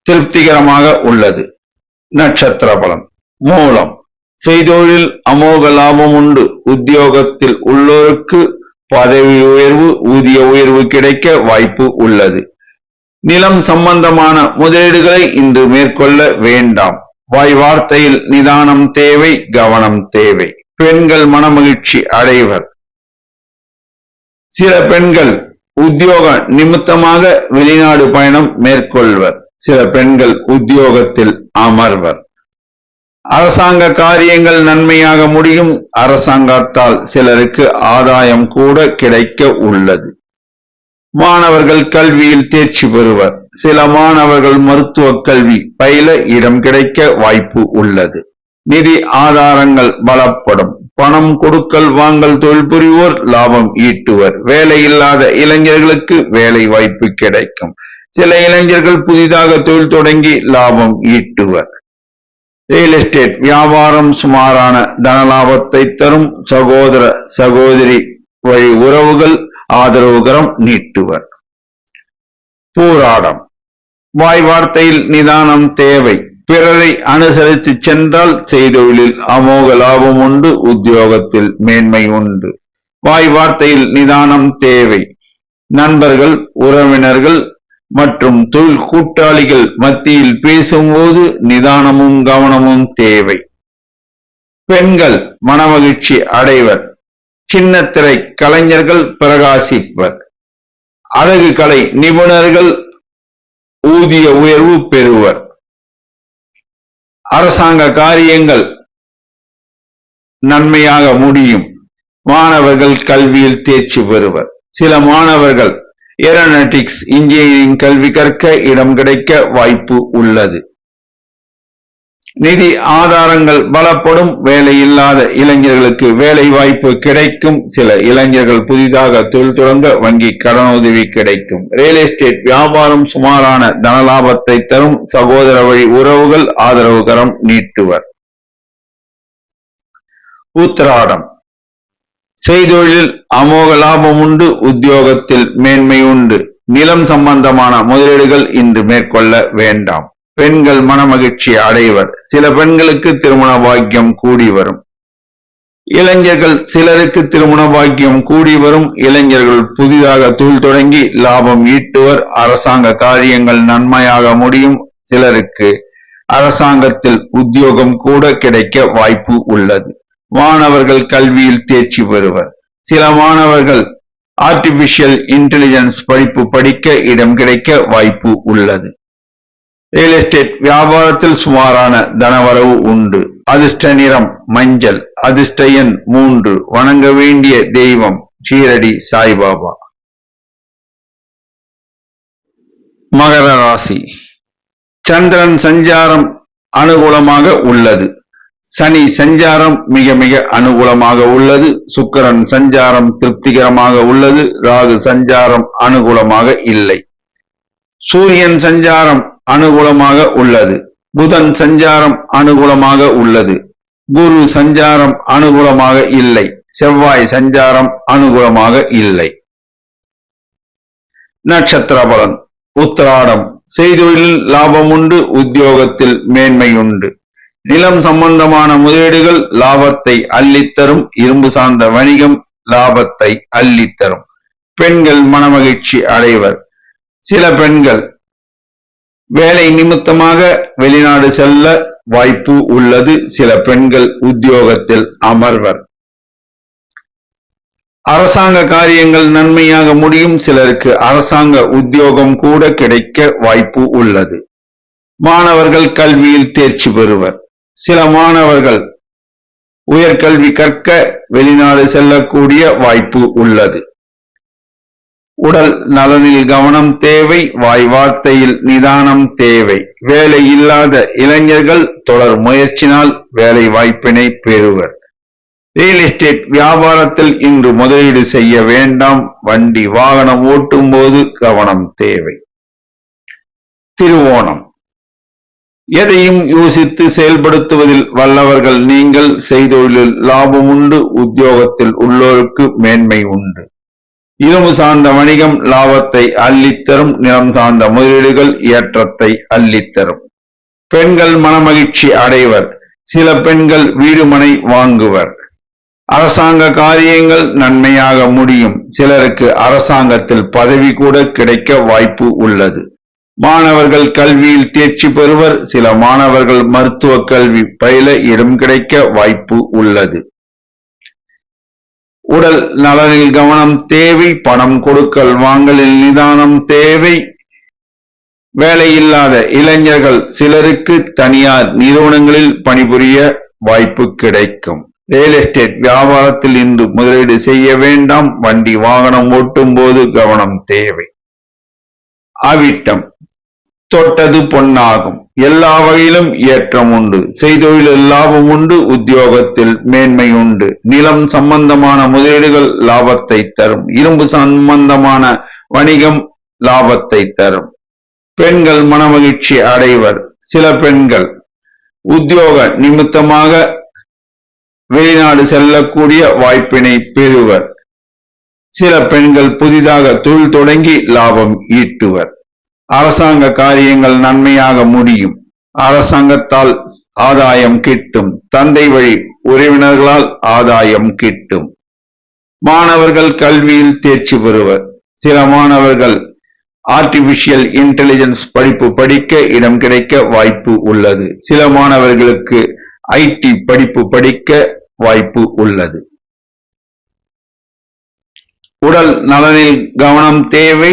திருப்திகரமாக உள்ளது. நட்சத்திர பலம். மூலம். செய்தொழில் அமோக லாபம் உண்டு. உத்தியோகத்தில் உள்ளோருக்கு பதவி உயர்வு, ஊதிய உயர்வு கிடைக்க வாய்ப்பு உள்ளது. நிலம் சம்பந்தமான முதலீடுகளை இன்று மேற்கொள்ள வேண்டாம். வாய் வார்த்தையில் நிதானம் தேவை, கவனம் தேவை. பெண்கள் மனமகிழ்ச்சி அடைவர். சில பெண்கள் உத்தியோக நிமித்தமாக வெளிநாடு பயணம் மேற்கொள்வர். சில பெண்கள் உத்தியோகத்தில் அமர்வர். அரசாங்க காரியங்கள் நன்மையாக முடியும். அரசாங்கத்தால் சிலருக்கு ஆதாயம் கூட கிடைக்க உள்ளது. மாணவர்கள் கல்வியில் தேர்ச்சி பெறுவர். சில மாணவர்கள் மருத்துவ கல்வி பயில இடம் கிடைக்க வாய்ப்பு உள்ளது. நிதி ஆதாரங்கள் பலப்படும். பணம் கொடுக்கல் வாங்கல் தொழில் புரிவோர் லாபம் ஈட்டுவர். வேலை இல்லாத இளைஞர்களுக்கு வேலை வாய்ப்பு கிடைக்கும். சில இளைஞர்கள் புதிதாக தொழில் தொடங்கி லாபம் ஈட்டுவர். ரியல் எஸ்டேட் வியாபாரம் சுமாரான தனலாபத்தை தரும். சகோதர சகோதரி வழி உறவுகள் ஆதரவுகரம் நீட்டுவர். போராடம். வாய் வார்த்தையில் நிதானம் தேவை. பிறரை அனுசரித்து சென்றால் செய்தொழிலில் அமோக லாபம் உண்டு. உத்தியோகத்தில் மேன்மை உண்டு. வாய் வார்த்தையில் நிதானம் தேவை. நண்பர்கள், உறவினர்கள் மற்றும் தொழில் கூட்டாளிகள் மத்தியில் பேசும்போது நிதானமும் கவனமும் தேவை. பெண்கள் மனமகிழ்ச்சி அடைவர். சின்னத்திரை கலைஞர்கள் பிரகாசிப்பர். அழகு கலை நிபுணர்கள் ஊதிய உயர்வு பெறுவர். அரசாங்க காரியங்கள் நன்மையாக முடியும். மாணவர்கள் கல்வியில் தேர்ச்சி பெறுவர். சில மாணவர்கள் ஏரோநாட்டிக்ஸ் இன்ஜினியரிங் கல்வி கற்க இடம் கிடைக்க வாய்ப்பு உள்ளது. நிதி ஆதாரங்கள் பலப்படும். வேலை இல்லாத இளைஞர்களுக்கு வேலை வாய்ப்பு கிடைக்கும். சில இளைஞர்கள் புதிதாக தொழில் தொடங்க வங்கி கடனுதவி கிடைக்கும். ரியல் எஸ்டேட் வியாபாரம் சுமாரான தனலாபத்தை தரும். சகோதர வழி உறவுகள் ஆதரவுகரம் நீட்டுவர். உத்திராடம். செய்தொழிலில் அமோக லாபம் உண்டு. உத்தியோகத்தில் மேன்மை உண்டு. நிலம் சம்பந்தமான முதலீடுகள் இன்று மேற்கொள்ள வேண்டாம். பெண்கள் மனமகிழ்ச்சி அடைவர். சில பெண்களுக்கு திருமண பாக்கியம் கூடி வரும். இளைஞர்கள் சிலருக்கு திருமண பாக்கியம் கூடி வரும். இளைஞர்கள் புதிதாக தொழில் தொடங்கி லாபம் ஈட்டுவர். அரசாங்க காரியங்கள் நன்மையாக முடியும். சிலருக்கு அரசாங்கத்தில் உத்தியோகம் கூட கிடைக்க வாய்ப்பு உள்ளது. மாணவர்கள் கல்வியில் தேர்ச்சி பெறுவர். சில மாணவர்கள் ஆர்டிபிஷியல் இன்டெலிஜென்ஸ் படிப்பு படிக்க இடம் கிடைக்க வாய்ப்பு உள்ளது. ரியல் எஸ்டேட் வியாபாரத்தில் சுமாரான தனவரவு உண்டு. அதிர்ஷ்ட நிறம் மஞ்சள். அதிர்ஷ்ட எண் 3. வணங்க வேண்டிய தெய்வம் ஷீரடி சாய்பாபா. மகர ராசி. சந்திரன் சஞ்சாரம் அனுகூலமாக உள்ளது. சனி சஞ்சாரம் மிக மிக அனுகூலமாக உள்ளது. சுக்கிரன் சஞ்சாரம் திருப்திகரமாக உள்ளது. ராகு சஞ்சாரம் அனுகூலமாக இல்லை. சூரியன் சஞ்சாரம் அனுகூலமாக உள்ளது. புதன் சஞ்சாரம் அனுகூலமாக உள்ளது. குரு சஞ்சாரம் அனுகூலமாக இல்லை. செவ்வாய் சஞ்சாரம் அனுகூலமாக இல்லை. நட்சத்திர பலன். உத்திராடம். செய்தொழிலில் லாபம் உண்டு. உத்தியோகத்தில் மேன்மை உண்டு. நிலம் சம்பந்தமான முதலீடுகள் லாபத்தை அள்ளித்தரும். இரும்பு சார்ந்த வணிகம் லாபத்தை அள்ளித்தரும். பெண்கள் மனமகிழ்ச்சி அடைவர். சில பெண்கள் வேலை நிமித்தமாக வெளிநாடு செல்ல வாய்ப்பு உள்ளது. சில பெண்கள் உத்தியோகத்தில் அமர்வர். அரசாங்க காரியங்கள் நன்மையாக முடியும். சிலருக்கு அரசாங்க உத்தியோகம் கூட கிடைக்க வாய்ப்பு உள்ளது. மாணவர்கள் கல்வியில் தேர்ச்சி பெறுவர். சில மாணவர்கள் உயர்கல்வி கற்க வெளிநாடு செல்லக்கூடிய வாய்ப்பு உள்ளது. உடல் நலனில் கவனம் தேவை, வாய் வார்த்தையில் நிதானம் தேவை. வேலை இல்லாத இளைஞர்கள் தொடர் முயற்சினால் வேலை வாய்ப்பினை பெறுவர். ரியல் எஸ்டேட் வியாபாரத்தில் இன்று முதலீடு செய்ய வேண்டாம். வண்டி வாகனம் ஓட்டும் போது கவனம் தேவை. திருவோணம். எதையும் யோசித்து செயல்படுத்துவதில் வல்லவர்கள் நீங்கள். செய்தொழிலில் லாபம் உண்டு. உத்தியோகத்தில் உள்ளோருக்கு மேன்மை உண்டு. இரும்பு சார்ந்த வணிகம் லாபத்தை அள்ளித்தரும். நிலம் சார்ந்த முதலீடுகள் ஏற்றத்தை அள்ளித்தரும். பெண்கள் மனமகிழ்ச்சி அடைவர். சில பெண்கள் வீடு மனை வாங்குவர். அரசாங்க காரியங்கள் நன்மையாக முடியும். சிலருக்கு அரசாங்கத்தில் பதவி கூட கிடைக்க வாய்ப்பு உள்ளது. மாணவர்கள் கல்வியில் தேர்ச்சி பெறுவர். சில மாணவர்கள் மருத்துவ கல்வி பயில இடம் கிடைக்க வாய்ப்பு உள்ளது. உடல் நலனில் கவனம் தேவை. பணம் கொடுக்கல் வாங்கலில் நிதானம் தேவை. வேலையில்லாத இளைஞர்கள் சிலருக்கு தனியார் நிறுவனங்களில் பணிபுரிய வாய்ப்பு கிடைக்கும். ரியல் எஸ்டேட் வியாபாரத்தில் இன்று முதலீடு செய்ய வேண்டாம். வண்டி வாகனம் ஓட்டும் போது கவனம் தேவை. அவிட்டம். தொட்டது பொன்னாகும். எல்லா வகையிலும் ஏற்றம் உண்டு. செய்தொழிலில் லாபம் உண்டு. உத்தியோகத்தில் மேன்மை உண்டு. நிலம் சம்பந்தமான முதலீடுகள் லாபத்தை தரும். இரும்பு சம்பந்தமான வணிகம் லாபத்தை தரும். பெண்கள் மனமகிழ்ச்சி அடைவர். சில பெண்கள் உத்தியோக நிமித்தமாக வெளிநாடு செல்லக்கூடிய வாய்ப்பினை பெறுவர். சில பெண்கள் புதிதாக தொழில் தொடங்கி லாபம் ஈட்டுவர். அரசாங்க காரியங்கள் நன்மையாக முடியும். அரசாங்கத்தால் ஆதாயம் கிட்டும். தந்தை வழி உறவினர்களால் ஆதாயம் கிட்டும். மாணவர்கள் கல்வியில் தேர்ச்சி பெறுவர். சில மாணவர்கள் ஆர்டிபிஷியல் இன்டெலிஜென்ஸ் படிப்பு படிக்க இடம் கிடைக்க வாய்ப்பு உள்ளது. சில மாணவர்களுக்கு ஐடி படிப்பு படிக்க வாய்ப்பு உள்ளது. உடல் நலனில் கவனம் தேவை.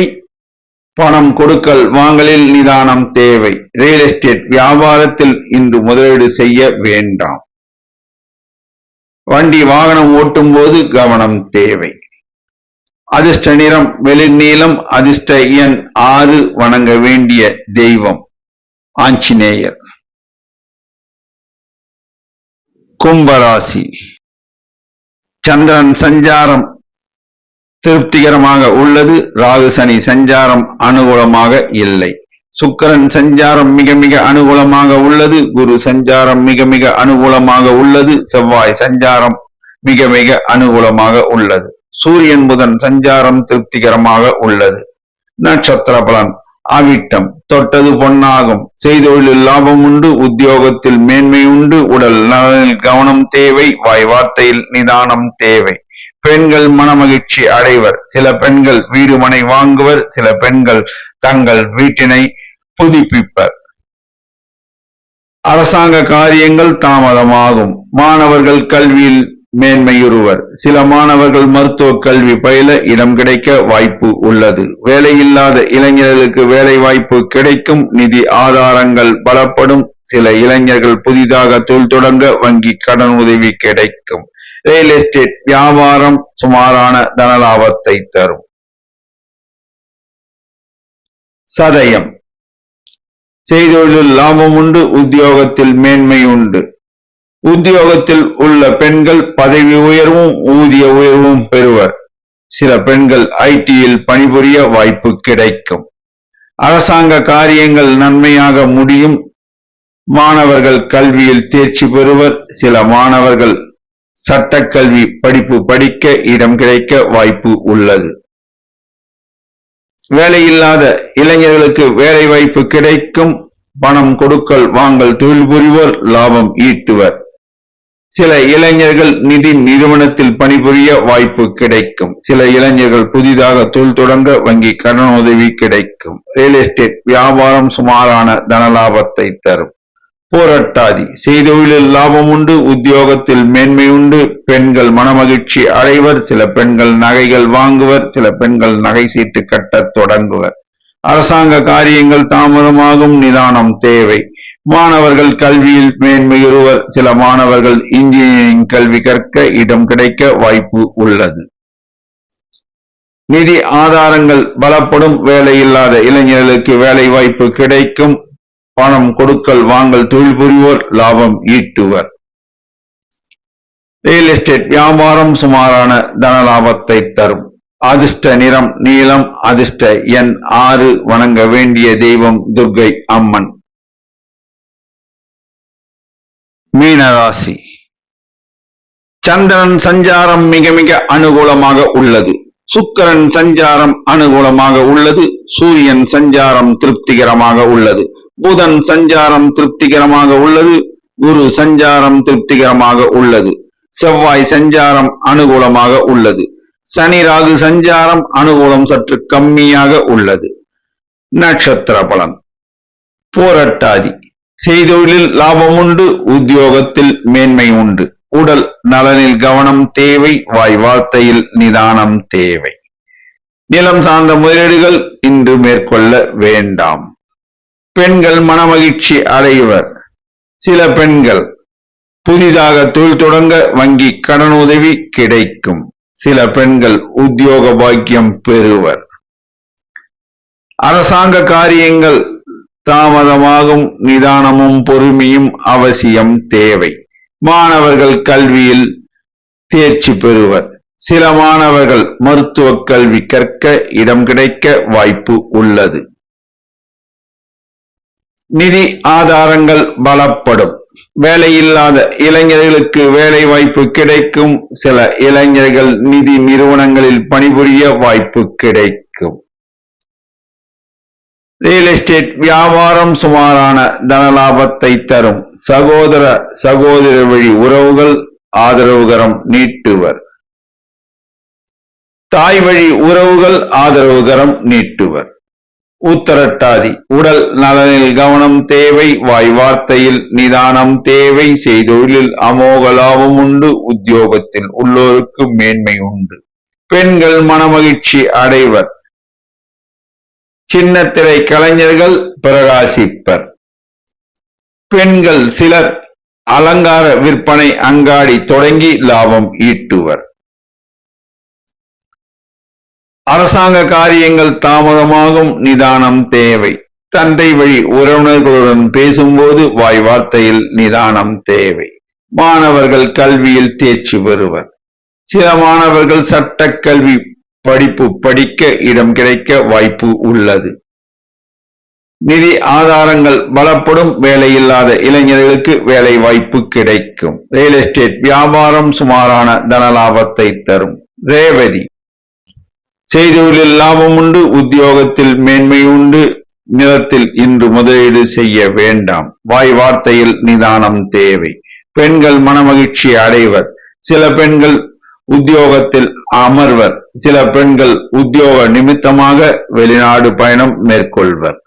பணம் கொடுக்கல் வாங்கலில் நிதானம் தேவை. ரியல் எஸ்டேட் வியாபாரத்தில் இன்று முதலீடு செய்ய வேண்டாம். வண்டி வாகனம் ஓட்டும் போது கவனம் தேவை. அதிர்ஷ்ட நிறம் வெளிநீலம். அதிர்ஷ்ட எண் 6. வணங்க வேண்டிய தெய்வம் ஆஞ்சநேயர். கும்பராசி. சந்திரன் சஞ்சாரம் திருப்திகரமாக உள்ளது. ராகு சனி சஞ்சாரம் அனுகூலமாக இல்லை. சுக்கிரன் சஞ்சாரம் மிக மிக அனுகூலமாக உள்ளது. குரு சஞ்சாரம் மிக மிக அனுகூலமாக உள்ளது. செவ்வாய் சஞ்சாரம் மிக மிக அனுகூலமாக உள்ளது. சூரியன் புதன் சஞ்சாரம் திருப்திகரமாக உள்ளது. நட்சத்திர பலன். அவிட்டம். தொட்டது பொன்னாகும். செய்தொழிலில் லாபம் உண்டு. உத்தியோகத்தில் மேன்மை உண்டு. உடல் நலனில் கவனம் தேவை. வாய் வார்த்தையில் நிதானம் தேவை. பெண்கள் மனமகிழ்ச்சி அடைவர். சில பெண்கள் வீடு மனை வாங்குவர். சில பெண்கள் தங்கள் வீட்டினை புதுப்பிப்பர். அரசாங்க காரியங்கள் தாமதமாகும். மாணவர்கள் கல்வியில் மேன்மையுறுவர். சில மாணவர்கள் மருத்துவ கல்வி பயில இடம் கிடைக்க வாய்ப்பு உள்ளது. வேலையில்லாத இளைஞர்களுக்கு வேலை வாய்ப்பு கிடைக்கும். நிதி ஆதாரங்கள் பலப்படும். சில இளைஞர்கள் புதிதாக தொழில் தொடங்க வங்கி கடன் உதவி கிடைக்கும். ரியல் எஸ்டேட் வியாபாரம் சுமாரான தனலாபத்தை தரும். சதயம். செய்தொழிலில் லாபம் உண்டு. உத்தியோகத்தில் மேன்மை உண்டு. உத்தியோகத்தில் உள்ள பெண்கள் பதவி உயர்வும் ஊதிய உயர்வும் பெறுவர். சில பெண்கள் ஐடியில் பணிபுரிய வாய்ப்பு கிடைக்கும். அரசாங்க காரியங்கள் நன்மையாக முடியும். மாணவர்கள் கல்வியில் தேர்ச்சி பெறுவர். சில மாணவர்கள் சட்டக்கல்வி படிப்பு படிக்க இடம் கிடைக்க வாய்ப்பு உள்ளது. வேலையில்லாத இளைஞர்களுக்கு வேலை வாய்ப்பு கிடைக்கும். பணம் கொடுக்கல் வாங்கல் தொழில் புரிவோர் லாபம் ஈட்டுவர். சில இளைஞர்கள் நிதி நிறுவனத்தில் பணிபுரிய வாய்ப்பு கிடைக்கும். சில இளைஞர்கள் புதிதாக தொழில் தொடங்க வங்கி கடன் உதவி கிடைக்கும். ரியல் எஸ்டேட் வியாபாரம் சுமாரான தனலாபத்தை தரும். போராட்டாதி. செய்தொழிலில் லாபம் உண்டு. உத்தியோகத்தில் மேன்மை உண்டு. பெண்கள் மனமகிழ்ச்சி அடைவர். சில பெண்கள் நகைகள் வாங்குவர். சில பெண்கள் நகை சீட்டு கட்டத் தொடங்குவர். அரசாங்க காரியங்கள் தாமதமாகும். நிதானம் தேவை. மாணவர்கள் கல்வியில் மேன்மையுறுவர். சில மாணவர்கள் இன்ஜினியரிங் கல்வி கற்க இடம் கிடைக்க வாய்ப்பு உள்ளது. நிதி ஆதாரங்கள் பலப்படும். வேலையில்லாத இளைஞர்களுக்கு வேலை வாய்ப்பு கிடைக்கும். பணம் கொடுக்கல் வாங்கல் தொழில் புரிவோர் லாபம் ஈட்டுவர். ரியல் எஸ்டேட் வியாபாரம் சுமாரான தன லாபத்தை தரும். அதிர்ஷ்ட நிறம் நீலம். அதிர்ஷ்ட எண் 6. வணங்க வேண்டிய தெய்வம் துர்க்கை அம்மன். மீனராசி. சந்திரன் சஞ்சாரம் மிக மிக அனுகூலமாக உள்ளது. சுக்கிரன் சஞ்சாரம் அனுகூலமாக உள்ளது. சூரியன் சஞ்சாரம் திருப்திகரமாக உள்ளது. புதன் சஞ்சாரம் திருப்திகரமாக உள்ளது. குரு சஞ்சாரம் திருப்திகரமாக உள்ளது. செவ்வாய் சஞ்சாரம் அனுகூலமாக உள்ளது. சனி ராகு சஞ்சாரம் அனுகூலம் சற்று கம்மியாக உள்ளது. நட்சத்திர பலன். போராட்டாதி. செய்தொழிலில் லாபம் உண்டு. உத்தியோகத்தில் மேன்மை உண்டு. உடல் நலனில் கவனம் தேவை. வாய் வார்த்தையில் நிதானம் தேவை. நிலம் சார்ந்த முதலீடுகள் இன்று மேற்கொள்ள வேண்டாம். பெண்கள் மனமகிழ்ச்சி அடைவர். சில பெண்கள் புதிதாக தொழில் தொடங்க வங்கி கடனுதவி கிடைக்கும். சில பெண்கள் உத்தியோக பாக்கியம் பெறுவர். அரசாங்க காரியங்கள் தாமதமாகும். நிதானமும் பொறுமையும் அவசியம் தேவை. மாணவர்கள் கல்வியில் தேர்ச்சி பெறுவர். சில மாணவர்கள் மருத்துவ கல்வி கற்க இடம் கிடைக்க வாய்ப்பு உள்ளது. நிதி ஆதாரங்கள் பலப்படும். வேலையில்லாத இளைஞர்களுக்கு வேலை வாய்ப்பு கிடைக்கும். சில இளைஞர்கள் நிதி நிறுவனங்களில் பணிபுரிய வாய்ப்பு கிடைக்கும். ரியல் எஸ்டேட் வியாபாரம் சுமாரான தனலாபத்தை தரும். சகோதர சகோதர வழி உறவுகள் ஆதரவுகரம் நீட்டுவர். தாய் வழி உறவுகள் ஆதரவுகரம் நீட்டுவர். உத்தரட்டாதி. உடல் நலனில் கவனம் தேவை. வாய் வார்த்தையில் நிதானம் தேவை. செய்தொழிலில் அமோக லாபம் உண்டு. உத்தியோகத்தில் உள்ளோருக்கு மேன்மை உண்டு. பெண்கள் மனமகிழ்ச்சி அடைவர். சின்னத்திரை கலைஞர்கள் பிரகாசிப்பர். பெண்கள் சிலர் அலங்கார விற்பனை அங்காடி தொடங்கி லாபம் ஈட்டுவர். அரசாங்க காரியங்கள் தாமதமாகும். நிதானம் தேவை. தந்தை வழி உறவினர்களுடன் பேசும்போது வாய் வார்த்தையில் நிதானம் தேவை. மாணவர்கள் கல்வியில் தேர்ச்சி பெறுவர். சில மாணவர்கள் சட்ட கல்வி படிப்பு படிக்க இடம் கிடைக்க வாய்ப்பு உள்ளது. நிதி ஆதாரங்கள் பலப்படும். வேலையில்லாத இளைஞர்களுக்கு வேலை வாய்ப்பு கிடைக்கும். ரியல் எஸ்டேட் வியாபாரம் சுமாரான தனலாபத்தை தரும். ரேவதி. செய்தொழிலில் லாபம் உண்டு. உத்தியோகத்தில் மேன்மை உண்டு. நிலத்தில் இன்று முதலீடு செய்ய வேண்டாம். வாய் வார்த்தையில் நிதானம் தேவை. பெண்கள் மனமகிழ்ச்சி அடைவர். சில பெண்கள் உத்தியோகத்தில் அமர்வர். சில பெண்கள் உத்தியோக நிமித்தமாக வெளிநாடு பயணம் மேற்கொள்வர்.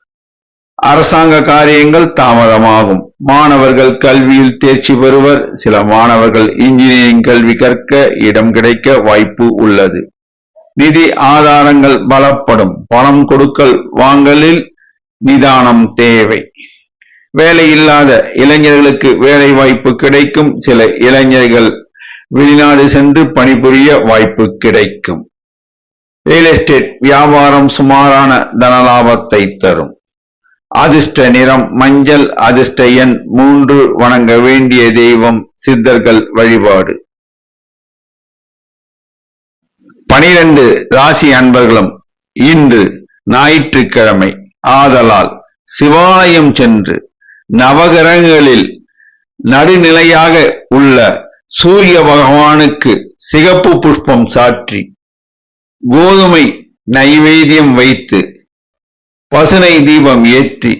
அரசாங்க காரியங்கள் தாமதமாகும். மாணவர்கள் கல்வியில் தேர்ச்சி பெறுவர். சில மாணவர்கள் இன்ஜினியரிங் கல்வி கற்க இடம் கிடைக்க வாய்ப்பு உள்ளது. நிதி ஆதாரங்கள் பலப்படும். பணம் கொடுக்கல் வாங்கலில் நிதானம் தேவை. வேலையில்லாத இளைஞர்களுக்கு வேலை வாய்ப்பு கிடைக்கும். சில இளைஞர்கள் வெளிநாடு சென்று பணிபுரிய வாய்ப்பு கிடைக்கும். ரியல் எஸ்டேட் வியாபாரம் சுமாரான தனலாபத்தை தரும். அதிர்ஷ்ட நிறம் மஞ்சள். அதிர்ஷ்ட எண் 3. வணங்க வேண்டிய தெய்வம் சித்தர்கள் வழிபாடு. 12 ராசி அன்பர்களும் இன்று ஞாயிற்றுக்கிழமை ஆதலால் சிவாலயம் சென்று நவகிரகங்களில் நடுநிலையாக உள்ள சூரிய பகவானுக்கு சிகப்பு புஷ்பம் சாற்றி கோதுமை நைவேத்தியம் வைத்து பசுனை தீபம் ஏற்றி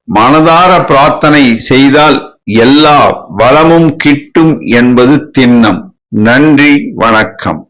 மனதார பிரார்த்தனை செய்தால் எல்லா வளமும் கிட்டும் என்பது திண்ணம். நன்றி, வணக்கம்.